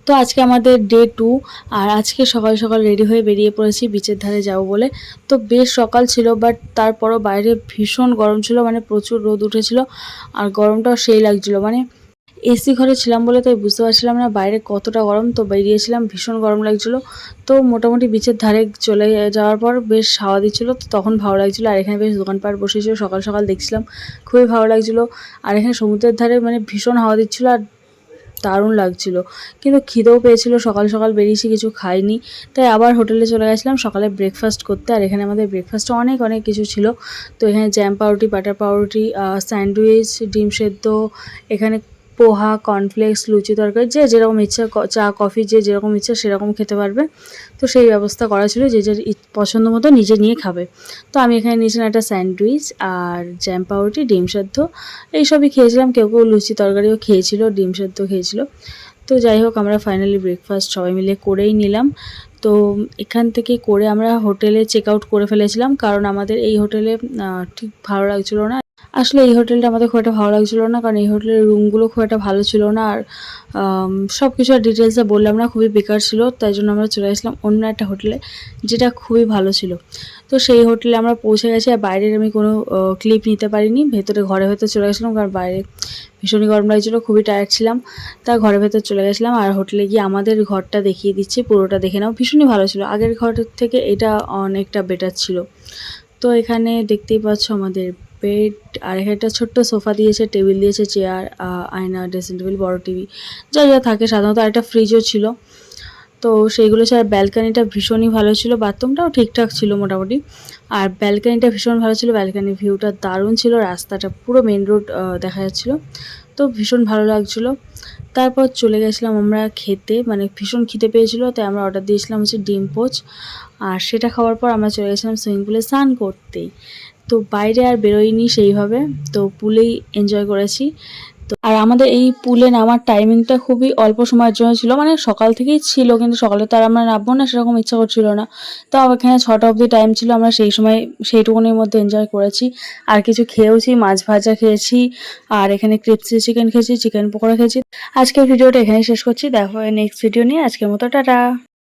তো আজকে আমাদের ডে 2 আর আজকে সকাল সকাল রেডি হয়ে বেরিয়ে পড়েছি বিচের ধারে যাব বলে। তো বেশ সকাল ছিল, বাট তারপরও বাইরে ভীষণ গরম ছিল, মানে প্রচুর রোদ উঠেছিল আর গরমটাও সেই লাগছিল। মানে এসি ঘরে ছিলাম বলে তাই বুঝতে পারছিলাম না বাইরে কতটা গরম। তো বেরিয়েছিলাম, ভীষণ গরম লাগছিল। তো মোটামুটি বিচের ধারে চলে যাওয়ার পর বেশ হাওয়া দিচ্ছিলো, তো তখন ভালো লাগছিলো। আর এখানে বেশ দোকানপাট বসেছিল, সকাল সকাল দেখছিলাম, খুবই ভালো লাগছিলো। আর এখানে সমুদ্রের ধারে মানে ভীষণ হাওয়া দিচ্ছিলো আর দারুণ লাগছিল। কিন্তু খিদেও পেয়েছিল, সকাল সকাল বেরিয়েছি, কিছু খাইনি, তাই আবার হোটেলে চলে গেছিলাম সকালে ব্রেকফাস্ট করতে। আর এখানে আমাদের ব্রেকফাস্টে অনেক অনেক কিছু ছিল। তো এখানে জ্যাম পাউরুটি, বাটার পাউরুটি, স্যান্ডউইচ, ডিম সেদ্ধ, এখানে পোহা, কর্নফ্লেক্স, লুচি তরকারি, যে যেরকম ইচ্ছা, চা কফি যে যেরকম ইচ্ছা সেরকম খেতে পারবে। তো সেই ব্যবস্থা করা ছিল, যে যার পছন্দ মতো নিজে নিয়ে খাবে। তো আমি এখানে নিয়েছিলাম একটা স্যান্ডউইচ আর জ্যাম পাউরুটি, ডিম সেদ্ধ, এইসবই খেয়েছিলাম। কেউ কেউ লুচি তরকারিও খেয়েছিল, ডিম সেদ্ধ খেয়েছিল। তো যাই হোক, আমরা ফাইনালি ব্রেকফাস্ট সবাই মিলে করেই নিলাম। তো এখান থেকে করে আমরা হোটেলে চেক আউট করে ফেলেছিলাম, কারণ আমাদের এই হোটেলে ঠিক ভালো লাগছিলো না। আসলে এই হোটেলটা আমাদের খুব একটা ভালো লাগছিলো না, কারণ এই হোটেলের রুমগুলো খুব একটা ভালো ছিল না। আর সব কিছু আর ডিটেলসে বললাম না, খুবই বেকার ছিল। তাই জন্য আমরা চলে গেছিলাম অন্য একটা হোটেলে, যেটা খুবই ভালো ছিল। তো সেই হোটেলে আমরা পৌঁছে গেছি। আর বাইরের আমি কোনো ক্লিপ নিতে পারিনি, ঘরের ভেতর চলে গেছিলাম, কারণ বাইরে ভীষণই গরম লাগছিলো, খুবই টায়ার্ড ছিলাম। তাই ঘরের ভেতর চলে গেছিলাম। আর হোটেলে গিয়ে আমাদের ঘরটা দেখিয়ে দিচ্ছি, পুরোটা দেখে নাও, ভীষণই ভালো ছিল। আগের ঘরের থেকে এটা অনেকটা বেটার ছিল। তো এখানে দেখতেই পাচ্ছ আমাদের বেড, আর এখানে একটা ছোট্ট সোফা দিয়েছে, টেবিল দিয়েছে, চেয়ার, আয়না, ড্রেসিং টেবিল, বড় টিভি, যা যা থাকে সাধারণত। আর একটা ফ্রিজও ছিল। তো সেইগুলো ছাড়া ব্যালকানিটা ভীষণই ভালো ছিল, বাথরুমটাও ঠিকঠাক ছিল মোটামুটি। আর ব্যালকানিটা ভীষণ ভালো ছিল, ব্যালকানির ভিউটা দারুণ ছিল, রাস্তাটা পুরো মেন রোড দেখা যাচ্ছিলো। তো ভীষণ ভালো লাগছিলো। তারপর চলে গেছিলাম আমরা খেতে, মানে ভীষণ খিদে পেয়েছিলো, তাই আমরা অর্ডার দিয়েছিলাম হচ্ছে ডিম পোচ। আর সেটা খাওয়ার পর আমরা চলে গেছিলাম সুইমিং পুলে স্নান করতেই। তো বাইরে আর বেরোইনি সেইভাবে, তো পুলেই এনজয় করেছি। তো আর আমাদের এই পুলে নামার টাইমিংটা খুবই অল্প সময়ের জন্য ছিল, মানে সকাল থেকেই ছিল, কিন্তু সকালে তো আর আমরা নামবো না, সেরকম ইচ্ছা করছিল না। তো এখানে 6টা অবধি টাইম ছিল, আমরা সেই সময় সেইটুকুনির মধ্যে এনজয় করেছি। আর কিছু খেয়েওছি, মাছ ভাজা খেয়েছি, আর এখানে ক্রিপসি চিকেন খেয়েছি, চিকেন পকোড়া খেয়েছি। আজকের ভিডিওটা এখানেই শেষ করছি, দেখা হয় নেক্সট ভিডিও নিয়ে। আজকের মতো টাটা।